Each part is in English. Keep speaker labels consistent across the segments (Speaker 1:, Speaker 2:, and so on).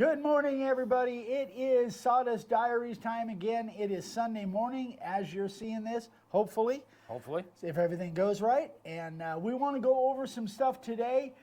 Speaker 1: Good morning, everybody. It is Sawdust Diaries time again. It is Sunday morning as you're seeing this, hopefully. If everything goes right. And we want to go over some stuff today.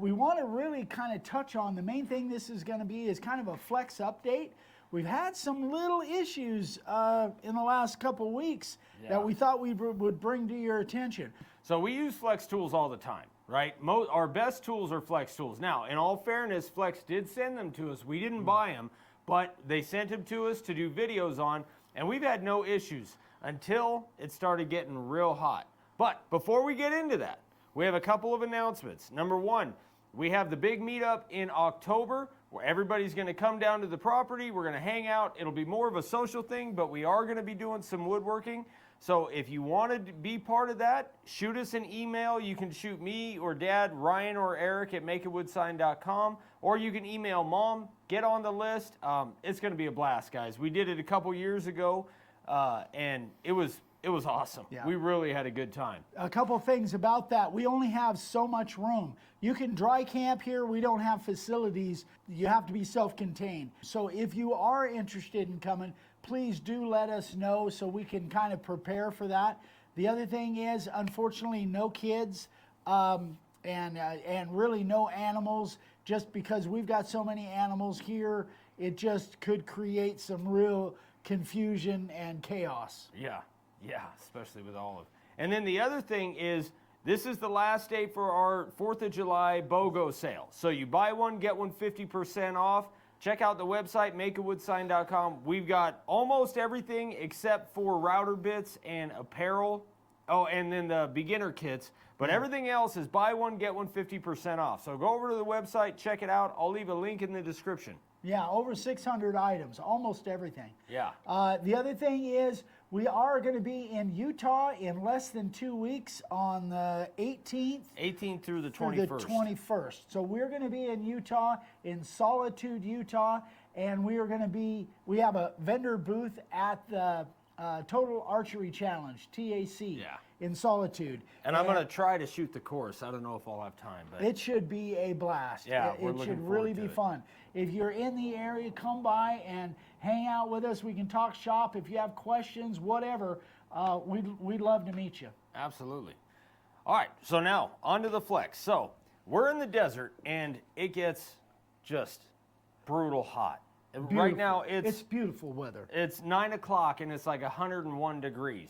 Speaker 1: We want to really kind of touch on the main thing this is going to be is kind of a flex update. We've had some little issues in the last couple weeks that we thought we would bring to your attention.
Speaker 2: So we use flex tools all the time, right? Our best tools are flex tools. Now, in all fairness, Flex did send them to us. We didn't buy them, but they sent them to us to do videos on, and we've had no issues until it started getting real hot. But before we get into that, we have a couple of announcements. Number one, we have the big meetup in October where everybody's going to come down to the property. We're going to hang out. It'll be more of a social thing, but we are going to be doing some woodworking. So if you want to be part of that, shoot us an email. You can shoot me or Dad, Ryan or Eric at makeitwoodsign.com, or you can email Mom. Get on the list. It's going to be a blast, guys. We did it a couple years ago, and it was awesome. Yeah. We really had a good time.
Speaker 1: A couple things about that. We only have so much room. You can dry camp here. We don't have facilities. You have to be self-contained. So if you are interested in coming, please do let us know so we can kind of prepare for that. The other thing is, unfortunately, no kids and really no animals. Just because we've got so many animals here, it just could create some real confusion and chaos.
Speaker 2: Yeah, especially with olive. And then the other thing is, this is the last day for our 4th of July BOGO sale. So you buy one, get one 50% off. Check out the website, makeitwoodsign.com. We've got almost everything except for router bits and apparel. Oh, and then the beginner kits. But everything else is buy one, get one 50% off. So go over to the website, check it out. I'll leave a link in the description.
Speaker 1: Yeah, over 600 items, almost everything.
Speaker 2: Yeah.
Speaker 1: The other thing is, we are going to be in Utah in less than 2 weeks on the 18th.
Speaker 2: 18th through the 21st.
Speaker 1: Through the 21st. So we're going to be in Utah, in Solitude, Utah, and we have a vendor booth at the Total Archery Challenge, TAC, in Solitude.
Speaker 2: And I'm going to try to shoot the course. I don't know if I'll have time. But
Speaker 1: it should be a blast.
Speaker 2: Yeah,
Speaker 1: it should really be fun. If you're in the area, come by and hang out with us. We can talk shop. If you have questions, whatever, we'd love to meet you.
Speaker 2: Absolutely. All right, so now on to the flex. So we're in the desert, and it gets just brutal hot.
Speaker 1: Beautiful.
Speaker 2: Right now,
Speaker 1: it's beautiful weather.
Speaker 2: It's 9 o'clock, and it's like 101 degrees.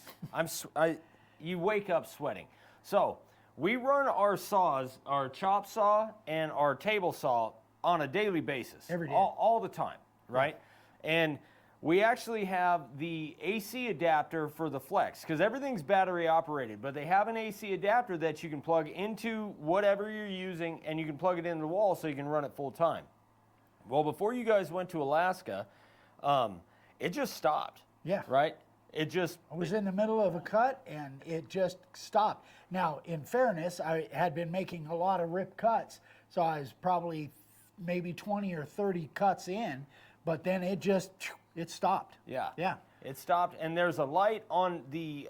Speaker 2: You wake up sweating. So we run our saws, our chop saw and our table saw on a daily basis.
Speaker 1: Every day.
Speaker 2: All the time, right? Yeah. And we actually have the AC adapter for the flex, because everything's battery operated, but they have an AC adapter that you can plug into whatever you're using, and you can plug it into the wall so you can run it full time. Well, before you guys went to Alaska, it just stopped.
Speaker 1: Yeah.
Speaker 2: Right?
Speaker 1: I was in the middle of a cut, and it just stopped. Now, in fairness, I had been making a lot of rip cuts, so I was probably maybe 20 or 30 cuts in, but then it stopped.
Speaker 2: Yeah.
Speaker 1: Yeah.
Speaker 2: It stopped, and there's a light on the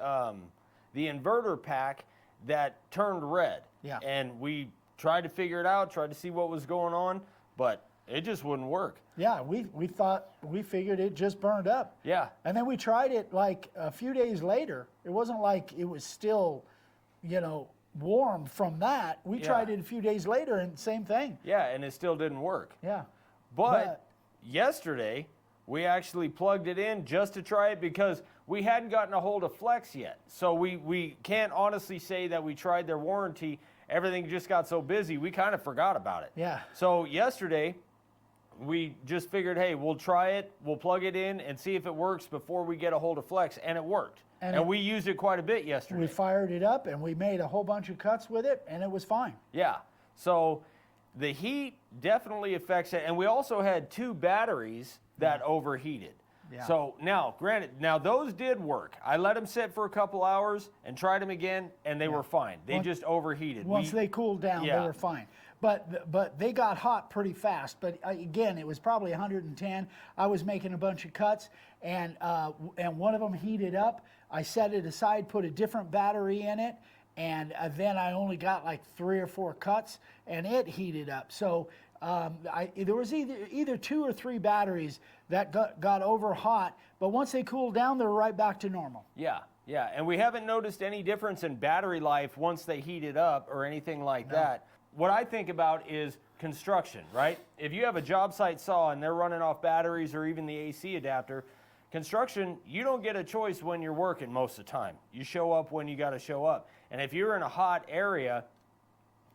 Speaker 2: inverter pack that turned red.
Speaker 1: Yeah.
Speaker 2: And we tried to figure it out, tried to see what was going on, but it just wouldn't work.
Speaker 1: Yeah, we figured it just burned up.
Speaker 2: Yeah.
Speaker 1: And then we tried it like a few days later. It wasn't like it was still, warm from that. We tried it a few days later, and same thing.
Speaker 2: Yeah, and it still didn't work.
Speaker 1: Yeah.
Speaker 2: But yesterday, we actually plugged it in just to try it because we hadn't gotten a hold of Flex yet. So we can't honestly say that we tried their warranty. Everything just got so busy, we kind of forgot about it.
Speaker 1: Yeah.
Speaker 2: So yesterday, we just figured, hey, we'll try it, we'll plug it in and see if it works before we get a hold of Flex, and it worked. And we used it quite a bit yesterday.
Speaker 1: We fired it up, and we made a whole bunch of cuts with it, and it was fine.
Speaker 2: Yeah, so the heat definitely affects it, and we also had 2 batteries that overheated. Yeah. So now, granted, those did work. I let them sit for a couple hours and tried them again, and they were fine. They just overheated.
Speaker 1: Once they cooled down, they were fine. But they got hot pretty fast. But again, it was probably 110. I was making a bunch of cuts, and one of them heated up. I set it aside, put a different battery in it, and then I only got like 3 or 4 cuts, and it heated up. So There was either 2 or 3 batteries that got over hot, but once they cooled down, they're right back to normal.
Speaker 2: Yeah, yeah, and we haven't noticed any difference in battery life once they heated up or anything like that. What I think about is construction, right? If you have a job site saw and they're running off batteries or even the AC adapter, construction, you don't get a choice when you're working most of the time. You show up when you got to show up. And if you're in a hot area,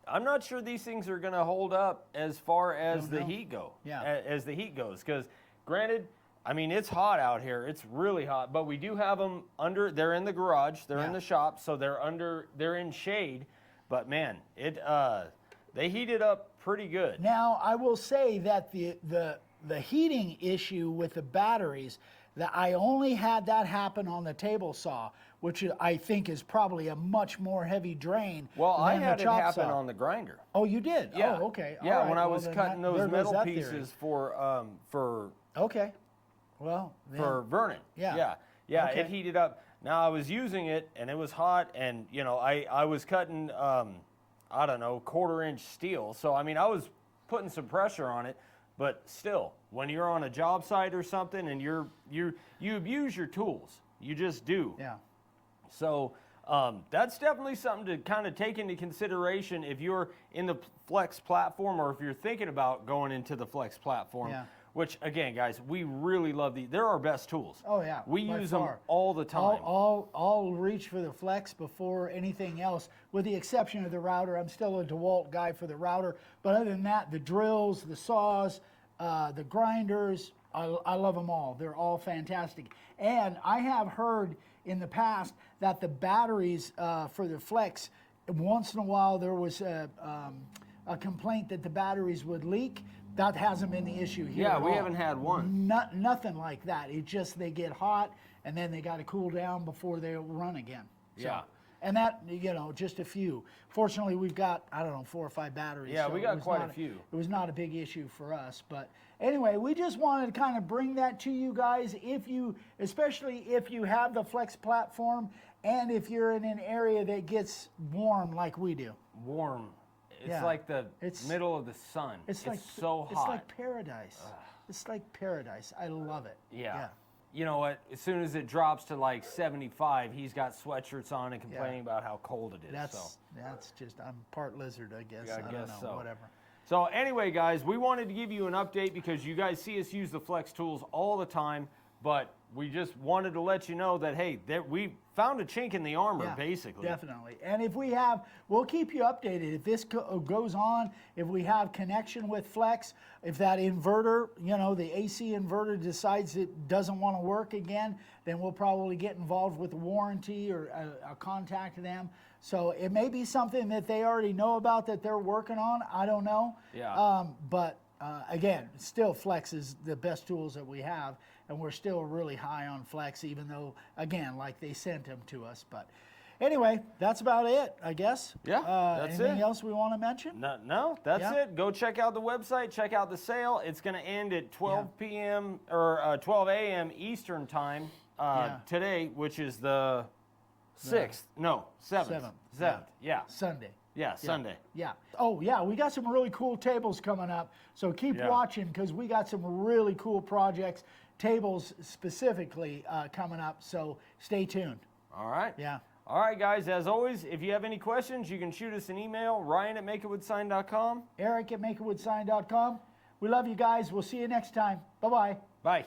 Speaker 2: I'm not sure these things are going to hold up as far as the heat as the heat goes. Because granted, I mean, it's hot out here. It's really hot, but we do have them under, they're in the garage, they're in the shop, so they're in shade. But man, they heated up pretty good.
Speaker 1: Now, I will say that the heating issue with the batteries, that I only had that happen on the table saw, which I think is probably a much more heavy drain.
Speaker 2: Well, I
Speaker 1: than
Speaker 2: had
Speaker 1: the
Speaker 2: it
Speaker 1: chop
Speaker 2: happen
Speaker 1: saw.
Speaker 2: on the grinder.
Speaker 1: Oh, you did?
Speaker 2: Yeah.
Speaker 1: Oh, okay.
Speaker 2: Yeah,
Speaker 1: All right.
Speaker 2: when I
Speaker 1: Well,
Speaker 2: was
Speaker 1: then
Speaker 2: cutting
Speaker 1: there
Speaker 2: those
Speaker 1: goes
Speaker 2: metal
Speaker 1: that
Speaker 2: pieces
Speaker 1: theory.
Speaker 2: for
Speaker 1: Okay. Well, then,
Speaker 2: for Vernon.
Speaker 1: Yeah.
Speaker 2: Yeah,
Speaker 1: Okay.
Speaker 2: it heated up. Now I was using it and it was hot, and you know, I was cutting I don't know, 1/4-inch steel. So I mean, I was putting some pressure on it, but still, when you're on a job site or something and you abuse your tools, you just do.
Speaker 1: yeah.
Speaker 2: So that's definitely something to kind of take into consideration if you're in the Flex platform, or if you're thinking about going into the Flex platform.
Speaker 1: Yeah.
Speaker 2: Which again, guys, we really love these. They're our best tools.
Speaker 1: Oh, yeah,
Speaker 2: we
Speaker 1: by
Speaker 2: use
Speaker 1: far.
Speaker 2: them all the time.
Speaker 1: I'll reach for the Flex before anything else, with the exception of the router. I'm still a DeWalt guy for the router, but other than that, the drills, the saws, the grinders, I love them all. They're all fantastic. And I have heard in the past that the batteries for the Flex, once in a while there was a complaint that the batteries would leak. That hasn't been the issue here.
Speaker 2: Yeah,
Speaker 1: at
Speaker 2: we
Speaker 1: all.
Speaker 2: haven't had one.
Speaker 1: Nothing like that. It just, they get hot and then they got to cool down before they run again. So,
Speaker 2: Yeah.
Speaker 1: And that, you know, just a few. Fortunately, we've got, I don't know, 4 or 5 batteries.
Speaker 2: Yeah,
Speaker 1: so
Speaker 2: we
Speaker 1: it
Speaker 2: got
Speaker 1: was
Speaker 2: quite
Speaker 1: not
Speaker 2: a few.
Speaker 1: It was not a big issue for us. But anyway, we just wanted to kind of bring that to you guys. Especially if you have the Flex platform, and if you're in an area that gets warm like we do.
Speaker 2: Warm. It's
Speaker 1: Yeah.
Speaker 2: like the
Speaker 1: It's-
Speaker 2: middle of the sun.
Speaker 1: It's like
Speaker 2: so hot.
Speaker 1: It's like paradise. It's like paradise. I love it.
Speaker 2: Yeah. You know what? As soon as it drops to like 75, he's got sweatshirts on and complaining about how cold it is.
Speaker 1: That's just, I'm part lizard, I guess.
Speaker 2: Yeah, I
Speaker 1: don't
Speaker 2: guess
Speaker 1: know,
Speaker 2: so.
Speaker 1: whatever.
Speaker 2: So anyway, guys, we wanted to give you an update because you guys see us use the Flex tools all the time, but we just wanted to let you know that, hey, we found a chink in the armor,
Speaker 1: Yeah,
Speaker 2: basically.
Speaker 1: Definitely. And if we have, we'll keep you updated. If this goes on, if we have connection with Flex, if that inverter, you know, the AC inverter decides it doesn't want to work again, then we'll probably get involved with a warranty or contact them. So it may be something that they already know about that they're working on. I don't know.
Speaker 2: Yeah.
Speaker 1: But again, still Flex is the best tools that we have. And we're still really high on Flex, even though, again, like they sent them to us. But anyway, that's about it, I guess.
Speaker 2: Yeah, that's
Speaker 1: anything
Speaker 2: it.
Speaker 1: else we want to mention?
Speaker 2: No, that's
Speaker 1: Yeah.
Speaker 2: it. Go check out the website. Check out the sale. It's going to end at 12 p.m. or 12 a.m. Eastern time today, which is the 6th. No, 7th. 7th. Yeah.
Speaker 1: Sunday.
Speaker 2: Yeah, Sunday.
Speaker 1: Yeah. Oh, yeah, we got some really cool tables coming up. So keep watching, because we got some really cool projects, tables specifically coming up. So stay tuned.
Speaker 2: All right.
Speaker 1: Yeah.
Speaker 2: All right, guys. As always, if you have any questions, you can shoot us an email, Ryan@makeitwithsign.com.
Speaker 1: Eric@makeitwithsign.com. We love you guys. We'll see you next time. Bye-bye.
Speaker 2: Bye.